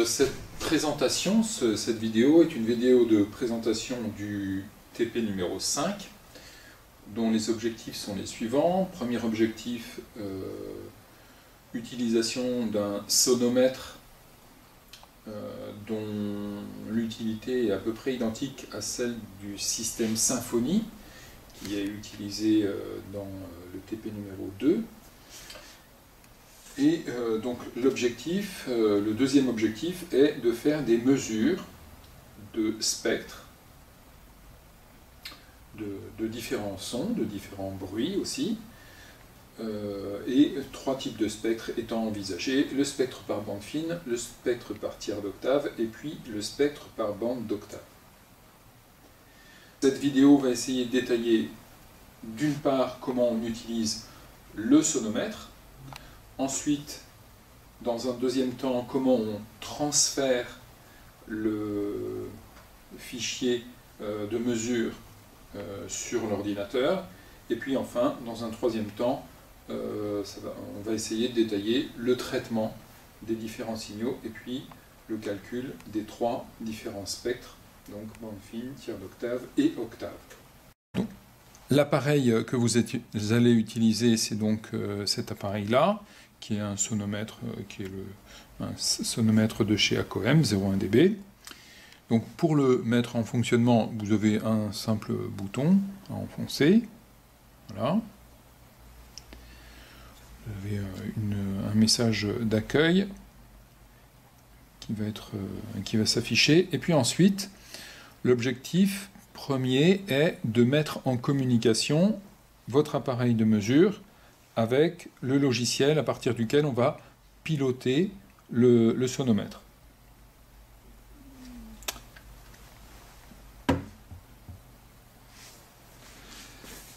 Cette présentation, cette vidéo est une vidéo de présentation du TP numéro 5 dont les objectifs sont les suivants. Premier objectif, utilisation d'un sonomètre dont l'utilité est à peu près identique à celle du système Symfony qui est utilisé dans le TP numéro 2. Et donc l'objectif, le deuxième objectif est de faire des mesures de spectres, de différents sons, de différents bruits aussi, et trois types de spectres étant envisagés: le spectre par bande fine, le spectre par tiers d'octave, et puis le spectre par bande d'octave. Cette vidéo va essayer de détailler d'une part comment on utilise le sonomètre, ensuite, dans un deuxième temps, comment on transfère le fichier de mesure sur l'ordinateur. Et puis enfin, dans un troisième temps, on va essayer de détailler le traitement des différents signaux et puis le calcul des trois différents spectres, donc bande fine, tiers d'octave et octave. L'appareil que vous allez utiliser, c'est donc cet appareil-là, qui est un sonomètre, un sonomètre de chez ACOM, 0,1 dB. Donc pour le mettre en fonctionnement, vous avez un simple bouton à enfoncer. Voilà. Vous avez un message d'accueil qui va s'afficher. Et puis ensuite, l'objectif premier est de mettre en communication votre appareil de mesure avec le logiciel à partir duquel on va piloter le sonomètre.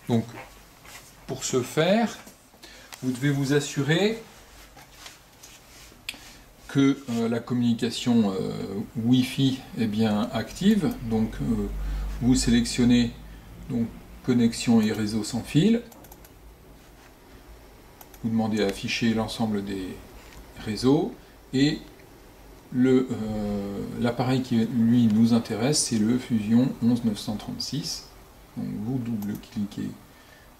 Donc, pour ce faire, vous devez vous assurer que la communication Wi-Fi est bien active. Donc, vous sélectionnez donc, connexion et réseau sans fil. Vous demandez à afficher l'ensemble des réseaux et l'appareil qui lui nous intéresse, c'est le Fusion 11936. Donc vous double-cliquez,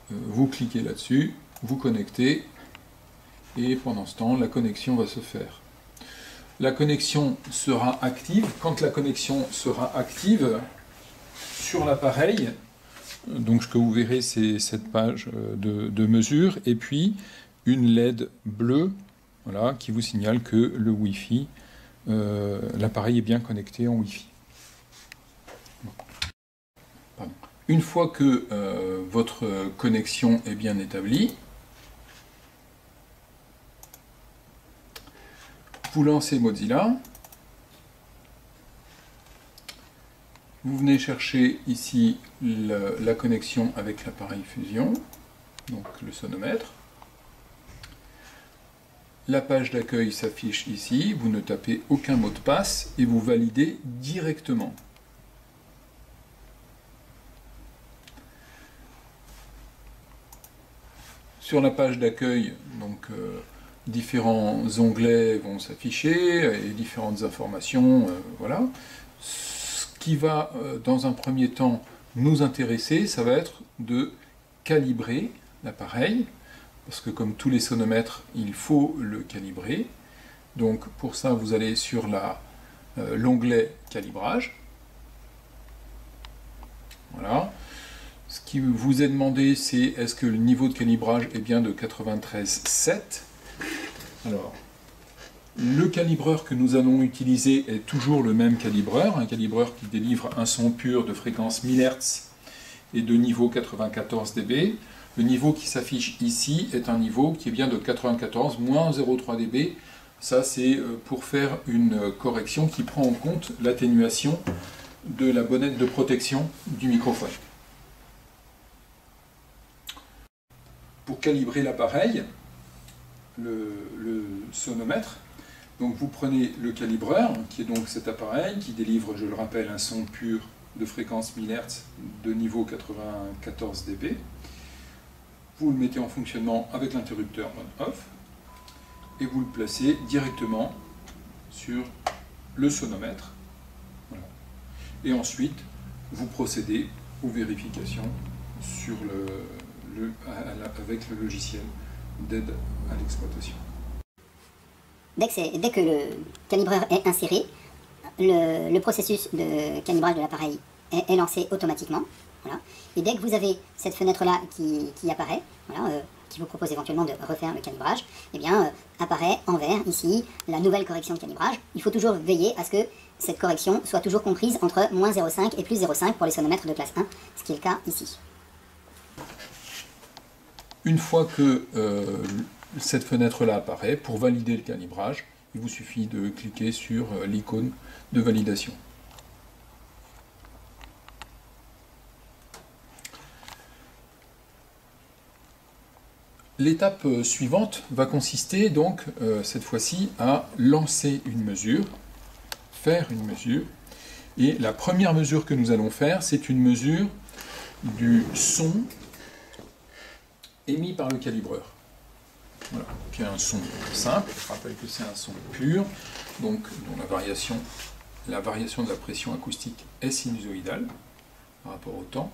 vous cliquez là-dessus, vous connectez et pendant ce temps la connexion va se faire. La connexion sera active. Quand la connexion sera active sur l'appareil, donc ce que vous verrez, c'est cette page de mesure et puis une LED bleue, voilà, qui vous signale que le Wi-Fi, l'appareil est bien connecté en Wi-Fi. Pardon. Une fois que votre connexion est bien établie, vous lancez Mozilla, vous venez chercher ici la connexion avec l'appareil Fusion, donc le sonomètre. La page d'accueil s'affiche ici, vous ne tapez aucun mot de passe et vous validez directement. Sur la page d'accueil, donc différents onglets vont s'afficher et différentes informations, voilà. Ce qui va, dans un premier temps, nous intéresser, ça va être de calibrer l'appareil. Parce que comme tous les sonomètres, il faut le calibrer. Donc pour ça, vous allez sur l'onglet calibrage. Voilà. Ce qui vous est demandé, c'est est-ce que le niveau de calibrage est bien de 93,7. Alors, le calibreur que nous allons utiliser est toujours le même calibreur, un calibreur qui délivre un son pur de fréquence 1000 Hz et de niveau 94 dB. Le niveau qui s'affiche ici est un niveau qui est bien de 94 moins 0,3 dB. Ça, c'est pour faire une correction qui prend en compte l'atténuation de la bonnette de protection du microphone. Pour calibrer l'appareil, le sonomètre, donc vous prenez le calibreur, qui est donc cet appareil qui délivre, je le rappelle, un son pur de fréquence 1000 Hz de niveau 94 dB. Vous le mettez en fonctionnement avec l'interrupteur on-off et vous le placez directement sur le sonomètre. Voilà. Et ensuite, vous procédez aux vérifications sur avec le logiciel d'aide à l'exploitation. Dès que le calibreur est inséré, le processus de calibrage de l'appareil est lancé automatiquement. Voilà. Et dès que vous avez cette fenêtre-là qui apparaît, voilà, qui vous propose éventuellement de refaire le calibrage, eh bien, apparaît en vert ici la nouvelle correction de calibrage. Il faut toujours veiller à ce que cette correction soit toujours comprise entre moins 0,5 et plus 0,5 pour les sonomètres de classe 1, ce qui est le cas ici. Une fois que cette fenêtre-là apparaît, pour valider le calibrage, il vous suffit de cliquer sur l'icône de validation. L'étape suivante va consister donc cette fois-ci à lancer une mesure, faire une mesure, et la première mesure que nous allons faire, c'est une mesure du son émis par le calibreur. Voilà, qui est un son simple, je rappelle que c'est un son pur, donc dont la variation de la pression acoustique est sinusoïdale par rapport au temps,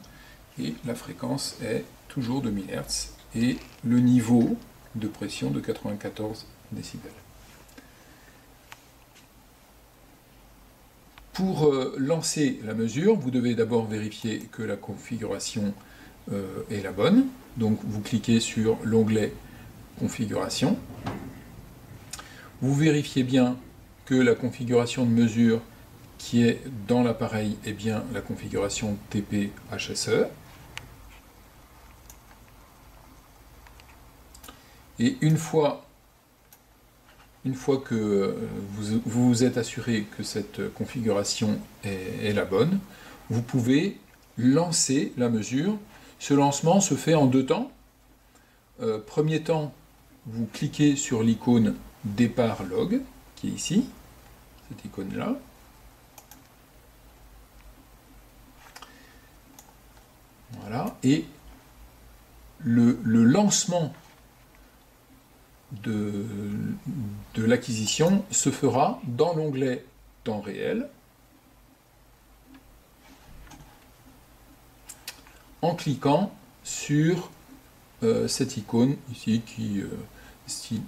et la fréquence est toujours de 1000 Hz, et le niveau de pression de 94 décibels. Pour lancer la mesure, vous devez d'abord vérifier que la configuration est la bonne. Donc vous cliquez sur l'onglet Configuration. Vous vérifiez bien que la configuration de mesure qui est dans l'appareil est bien la configuration TP-HSE. Et une fois que vous vous êtes assuré que cette configuration est la bonne, vous pouvez lancer la mesure. Ce lancement se fait en deux temps. Premier temps, vous cliquez sur l'icône départ log, qui est ici, cette icône-là. Voilà, et le lancement de l'acquisition se fera dans l'onglet temps réel en cliquant sur cette icône ici qui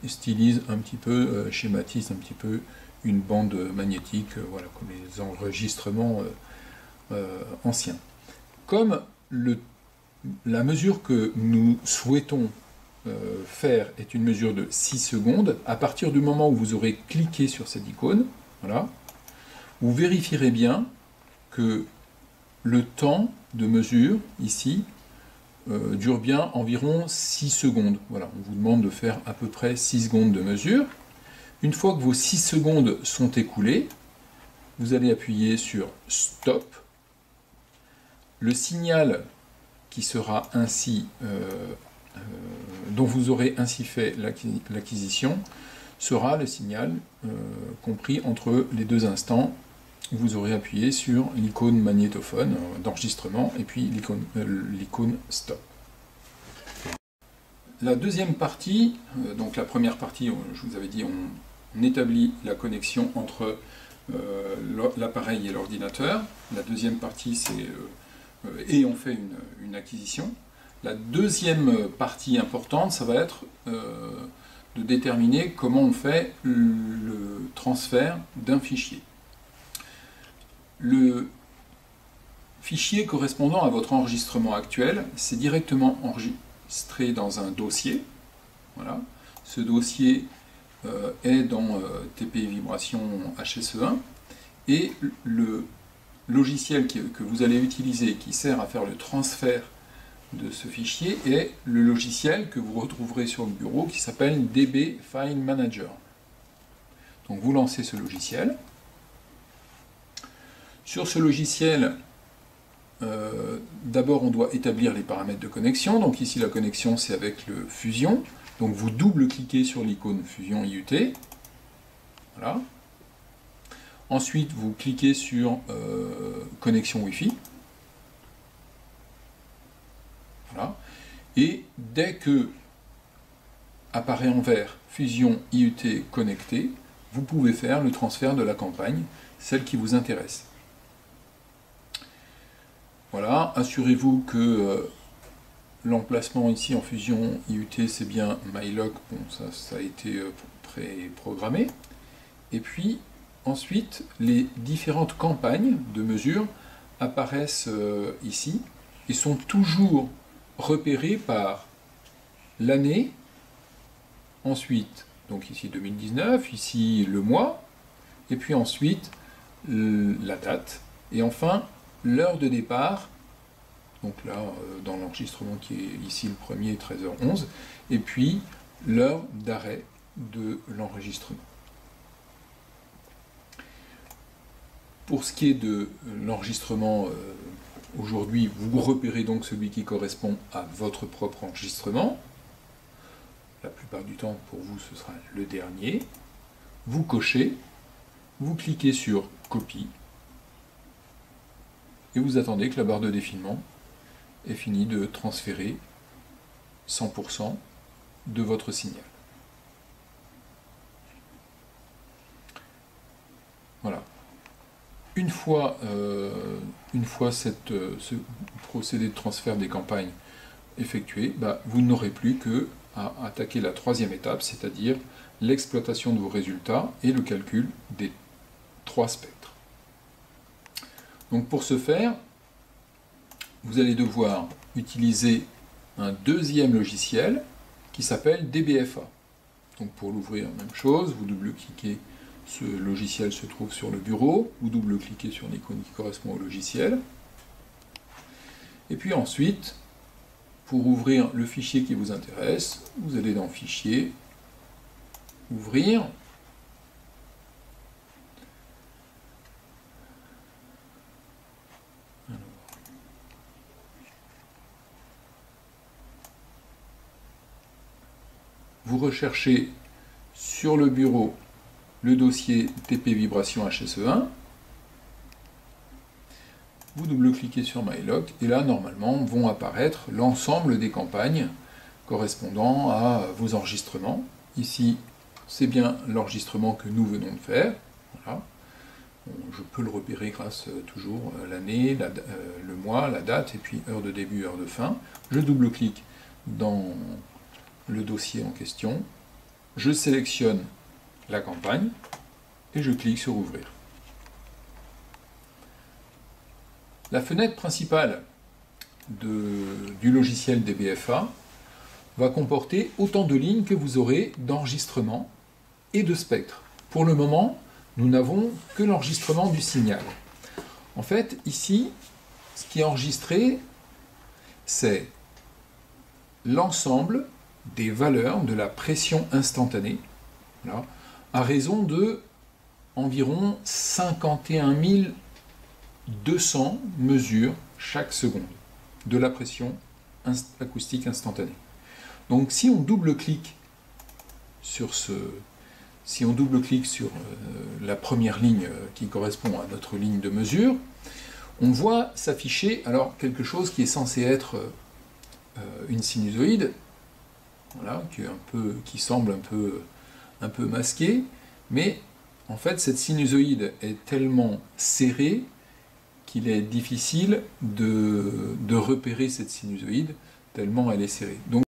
stylise un petit peu, schématise un petit peu une bande magnétique, voilà, comme les enregistrements anciens. Comme la mesure que nous souhaitons faire est une mesure de 6 secondes, à partir du moment où vous aurez cliqué sur cette icône, voilà, vous vérifierez bien que le temps de mesure, ici, dure bien environ 6 secondes. Voilà, on vous demande de faire à peu près 6 secondes de mesure. Une fois que vos 6 secondes sont écoulées, vous allez appuyer sur Stop. Le signal qui sera ainsi dont vous aurez ainsi fait l'acquisition sera le signal compris entre les deux instants où vous aurez appuyé sur l'icône magnétophone d'enregistrement et puis l'icône stop. La deuxième partie, donc la première partie, je vous avais dit, on établit la connexion entre l'appareil et l'ordinateur. La deuxième partie, c'est et on fait une acquisition. La deuxième partie importante, ça va être de déterminer comment on fait le transfert d'un fichier. Le fichier correspondant à votre enregistrement actuel, c'est directement enregistré dans un dossier. Voilà. Ce dossier est dans TP Vibration HSE1 et le logiciel que vous allez utiliser qui sert à faire le transfert de ce fichier est le logiciel que vous retrouverez sur le bureau qui s'appelle DB File Manager. Donc vous lancez ce logiciel. Sur ce logiciel, d'abord on doit établir les paramètres de connexion. Donc ici la connexion c'est avec le Fusion. Donc vous double-cliquez sur l'icône Fusion IUT. Voilà. Ensuite vous cliquez sur connexion Wi-Fi. Voilà. Et dès que apparaît en vert Fusion IUT connecté, vous pouvez faire le transfert de la campagne, celle qui vous intéresse. Voilà, assurez-vous que l'emplacement ici en fusion IUT, c'est bien myloc, bon ça a été pré-programmé. Et puis ensuite, les différentes campagnes de mesure apparaissent ici et sont toujours repérées par l'année, ensuite, donc ici 2019, ici le mois, et puis ensuite la date, et enfin l'heure de départ, donc là dans l'enregistrement qui est ici le premier 13h11, et puis l'heure d'arrêt de l'enregistrement. Pour ce qui est de l'enregistrement, aujourd'hui vous repérez donc celui qui correspond à votre propre enregistrement. La plupart du temps pour vous ce sera le dernier. Vous cochez, vous cliquez sur copie et vous attendez que la barre de défilement ait fini de transférer 100% de votre signal. Voilà. Une fois ce procédé de transfert des campagnes effectué, vous n'aurez plus que à attaquer la troisième étape, c'est-à-dire l'exploitation de vos résultats et le calcul des 3 spectres. Donc pour ce faire, vous allez devoir utiliser un deuxième logiciel qui s'appelle DBFA. Donc pour l'ouvrir, même chose, vous double-cliquez, ce logiciel se trouve sur le bureau, vous double-cliquez sur l'icône qui correspond au logiciel. Et puis ensuite, pour ouvrir le fichier qui vous intéresse, vous allez dans Fichier, Ouvrir. Alors. Vous recherchez sur le bureau le dossier TP Vibration HSE1. Vous double-cliquez sur myloc et là, normalement, vont apparaître l'ensemble des campagnes correspondant à vos enregistrements. Ici, c'est bien l'enregistrement que nous venons de faire. Voilà. Je peux le repérer grâce toujours à l'année, le mois, la date, et puis heure de début, heure de fin. Je double-clique dans le dossier en question. Je sélectionne la campagne et je clique sur Ouvrir. La fenêtre principale du logiciel DBFA va comporter autant de lignes que vous aurez d'enregistrement et de spectre. Pour le moment, nous n'avons que l'enregistrement du signal. En fait, ici, ce qui est enregistré, c'est l'ensemble des valeurs de la pression instantanée, voilà, à raison de environ 51 200 mesures chaque seconde de la pression acoustique instantanée. Donc si on double-clique sur la première ligne qui correspond à notre ligne de mesure, on voit s'afficher alors quelque chose qui est censé être une sinusoïde, voilà, qui semble un peu masquée, mais en fait cette sinusoïde est tellement serrée qu'il est difficile de repérer cette sinusoïde tellement elle est serrée. Donc,